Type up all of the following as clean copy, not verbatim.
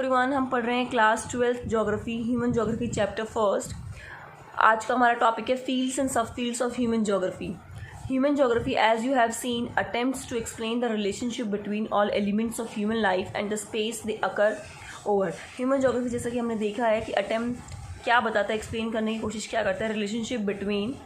Everyone, हम पढ़ रहे हैं class 12 geography, human geography chapter first. आज का हमारा टॉपिक है फील्ड्स एंड सब fields of human geography. Human geography, as you have seen, attempts to explain the relationship between all elements of human life and the space they occur over. Human geography, जैसा कि हमने देखा है कि attempt क्या बताता है, एक्सप्लेन करने की कोशिश क्या करता है, relationship between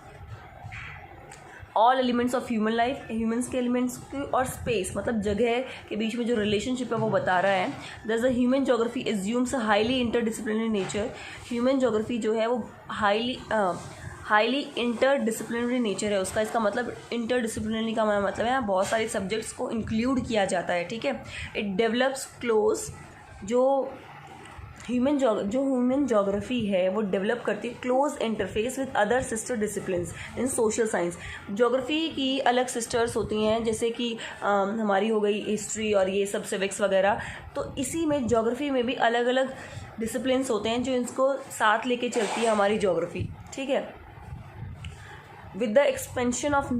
all elements of human life, humans के एलिमेंट्स की और स्पेस मतलब जगह के बीच में जो रिलेशनशिप है वो बता रहा है। दस the human geography assumes highly interdisciplinary nature. Human geography जो है वो हाईली इंटरडिसिप्लिनरी नेचर है उसका। इसका मतलब इंटरडिसिप्लिनरी का मतलब है बहुत सारे सब्जेक्ट्स को इंक्लूड किया जाता है, ठीक है। इट डेवलप्स क्लोज, जो ह्यूमन ज्योग्राफी है वो डेवलप करती है close interface with other sister disciplines in social science. Geography की अलग सिस्टर्स होती हैं, जैसे कि हमारी हो गई हिस्ट्री और ये सब सिविक्स वगैरह। तो इसी में ज्योग्राफी में भी अलग अलग डिसिप्लिन्स होते हैं जो इसको साथ लेके चलती है हमारी ज्योग्राफी, ठीक है। With the expansion of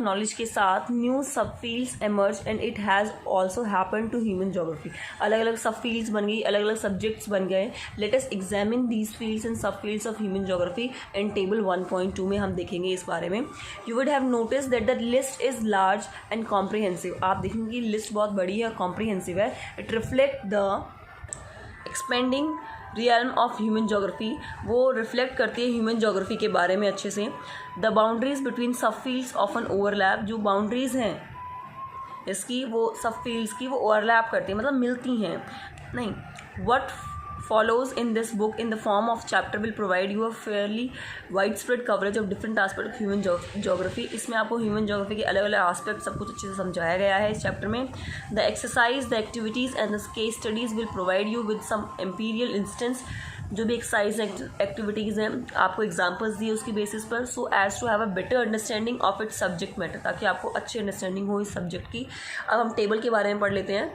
knowledge के साथ new sub fields emerge and it has also happen to human geography. अलग अलग सब फील्ड्स बन गई, अलग अलग सब्जेक्ट्स बन गए। Let us examine these fields and सब fields of human geography in table 1.2 में हम देखेंगे इस बारे में। You would have notice that the list is large and comprehensive. आप देखेंगे कि लिस्ट बहुत बड़ी है और कॉम्प्रिहेंसिव है। It reflect the expanding realm of human geography, वो रिफ्लेक्ट करती है ह्यूमन ज्योग्राफी के बारे में अच्छे से। द बाउंड्रीज बिटवीन सब फील्ड्स ऑफ एन ओवरलैप, जो बाउंड्रीज हैं इसकी वो सब फील्ड्स की वो ओवरलैप करती है, मतलब मिलती हैं नहीं। What follows in this book in the form of chapter will provide you a fairly widespread coverage of different aspects of human geography। इसमें आपको ह्यूमन ज्योग्राफी के अलग अलग एस्पेक्ट सब कुछ अच्छे से समझाया गया है इस चैप्टर में। The exercise, the activities and the case studies will provide you with some empirical instance. जो भी एक्सरसाइज एक्टिविटीज़ हैं आपको एग्जाम्पल्स दिए उसकी बेसिस पर, so as to have a better understanding of its subject matter, ताकि आपको अच्छी अंडरस्टैंडिंग हो इस सब्जेक्ट की। अब हम टेबल के बारे में पढ़ लेते हैं।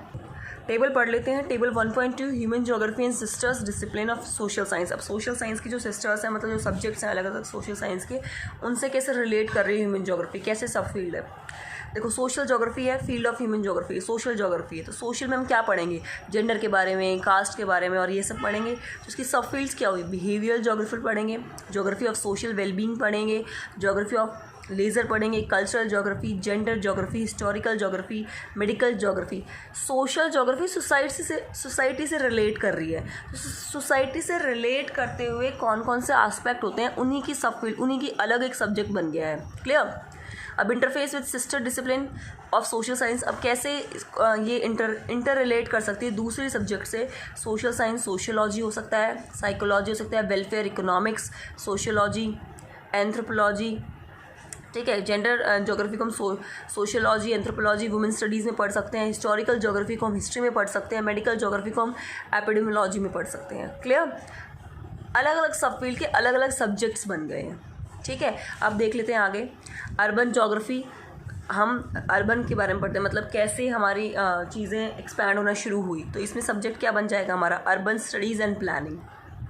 Table 1.2 human geography and sisters discipline of social science. अब सोशल साइंस की जो सिस्टर्स हैं, मतलब जो सब्जेक्ट्स हैं अलग अलग सोशल साइंस के, उनसे कैसे रिलेट कर रही है ह्यूमन ज्योग्राफी, कैसे सब फील्ड है। देखो, सोशल ज्योग्राफी है, field of human geography social geography है। तो सोशल में हम क्या पढ़ेंगे, जेंडर के बारे में, कास्ट के बारे में और ये सब पढ़ेंगे। तो उसकी सब फील्ड्स क्या हुई, बिहेवियरल ज्योग्राफी पढ़ेंगे, ज्योग्राफी ऑफ सोशल वेलबींग पढ़ेंगे, ज्योग्राफी ऑफ लेज़र पढ़ेंगे, cultural geography, gender geography, historical geography, medical geography. Social geography society से रिलेट कर रही है। तो सोसाइटी से रिलेट करते हुए कौन कौन से एस्पेक्ट होते हैं, उन्हीं की सब फील्ड, उन्हीं की अलग एक सब्जेक्ट बन गया है। क्लियर। अब interface with sister discipline of social science, अब कैसे ये इंटर रिलेट कर सकती है दूसरे सब्जेक्ट से। सोशल साइंस सोशियोलॉजी हो सकता है, साइकोलॉजी हो सकता है, वेलफेयर इकोनॉमिक्स, सोशियोलॉजी, एंथ्रोपोलॉजी, ठीक है। जेंडर ज्योग्राफी को हम सोशियोलॉजी, एंथ्रोपोलॉजी, वुमेन स्टडीज़ में पढ़ सकते हैं। हिस्टोरिकल ज्योग्राफी को हम हिस्ट्री में पढ़ सकते हैं। मेडिकल ज्योग्राफी को हम एपिडेमियोलॉजी में पढ़ सकते हैं। क्लियर। अलग अलग सब फील्ड के अलग अलग सब्जेक्ट्स बन गए हैं, ठीक है। अब देख लेते हैं आगे। अर्बन ज्योग्राफी, हम अर्बन के बारे में पढ़ते हैं, मतलब कैसे हमारी चीज़ें एक्सपैंड होना शुरू हुई। तो इसमें सब्जेक्ट क्या बन जाएगा हमारा, अर्बन स्टडीज़ एंड प्लानिंग,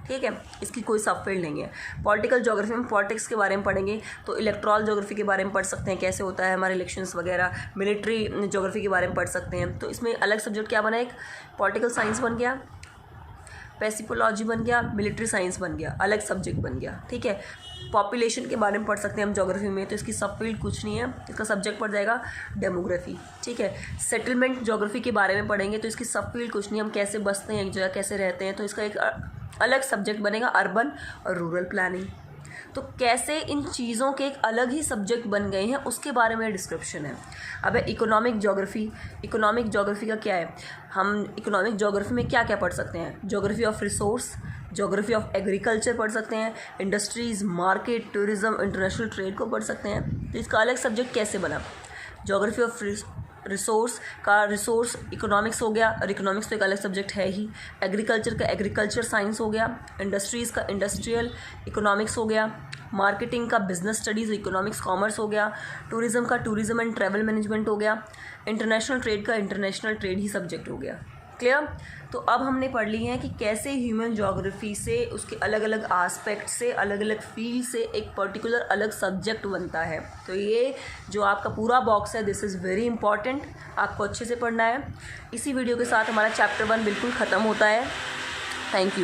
ठीक है। इसकी कोई सब फील्ड नहीं है। पॉलिटिकल ज्योग्राफी में पॉलिटिक्स के बारे में पढ़ेंगे, तो इलेक्ट्रल ज्योग्राफी के बारे में पढ़ सकते हैं, कैसे होता है हमारे इलेक्शंस वगैरह। मिलिट्री ज्योग्राफी के बारे में पढ़ सकते हैं। तो इसमें अलग सब्जेक्ट क्या बना, एक पॉलिटिकल साइंस बन गया, पैसिपोलॉजी बन गया, मिलिट्री साइंस बन गया, अलग सब्जेक्ट बन गया, ठीक है। पॉपुलेशन के बारे में पढ़ सकते हैं हम ज्योग्राफी में, तो इसकी सब फील्ड कुछ नहीं है, इसका सब्जेक्ट पड़ जाएगा डेमोग्राफी, ठीक है। सेटलमेंट ज्योग्राफी के बारे में पढ़ेंगे, तो इसकी सब फील्ड कुछ नहीं, हम कैसे बसते हैं एक जगह, कैसे रहते हैं, तो इसका एक अलग सब्जेक्ट बनेगा अर्बन और रूरल प्लानिंग। तो कैसे इन चीज़ों के एक अलग ही सब्जेक्ट बन गए हैं उसके बारे में डिस्क्रिप्शन है। अब है इकोनॉमिक ज्योग्राफी। इकोनॉमिक ज्योग्राफी का क्या है, हम इकोनॉमिक ज्योग्राफी में क्या क्या पढ़ सकते हैं, geography of resource, geography of agriculture पढ़ सकते हैं, industries, market, tourism, international trade को पढ़ सकते हैं। तो इसका अलग सब्जेक्ट कैसे बना, ज्योग्राफी ऑफ रिसोर्स का रिसोर्स इकोनॉमिक्स हो गया, और इकोनॉमिक्स तो एक अलग सब्जेक्ट है ही। एग्रीकल्चर का एग्रीकल्चर साइंस हो गया, इंडस्ट्रीज़ का इंडस्ट्रियल इकोनॉमिक्स हो गया, मार्केटिंग का बिजनेस स्टडीज़ इकोनॉमिक्स कॉमर्स हो गया, टूरिज़्म का टूरिज़्म एंड ट्रैवल मैनेजमेंट हो गया, इंटरनेशनल ट्रेड का इंटरनेशनल ट्रेड ही सब्जेक्ट हो गया, क्लियर। तो अब हमने पढ़ ली है कि कैसे ह्यूमन ज्योग्राफी से, उसके अलग अलग आस्पेक्ट से, अलग अलग फील्ड से एक पर्टिकुलर अलग सब्जेक्ट बनता है। तो ये जो आपका पूरा बॉक्स है, दिस इज़ वेरी इंपॉर्टेंट, आपको अच्छे से पढ़ना है। इसी वीडियो के साथ हमारा चैप्टर 1 बिल्कुल ख़त्म होता है। Thank you.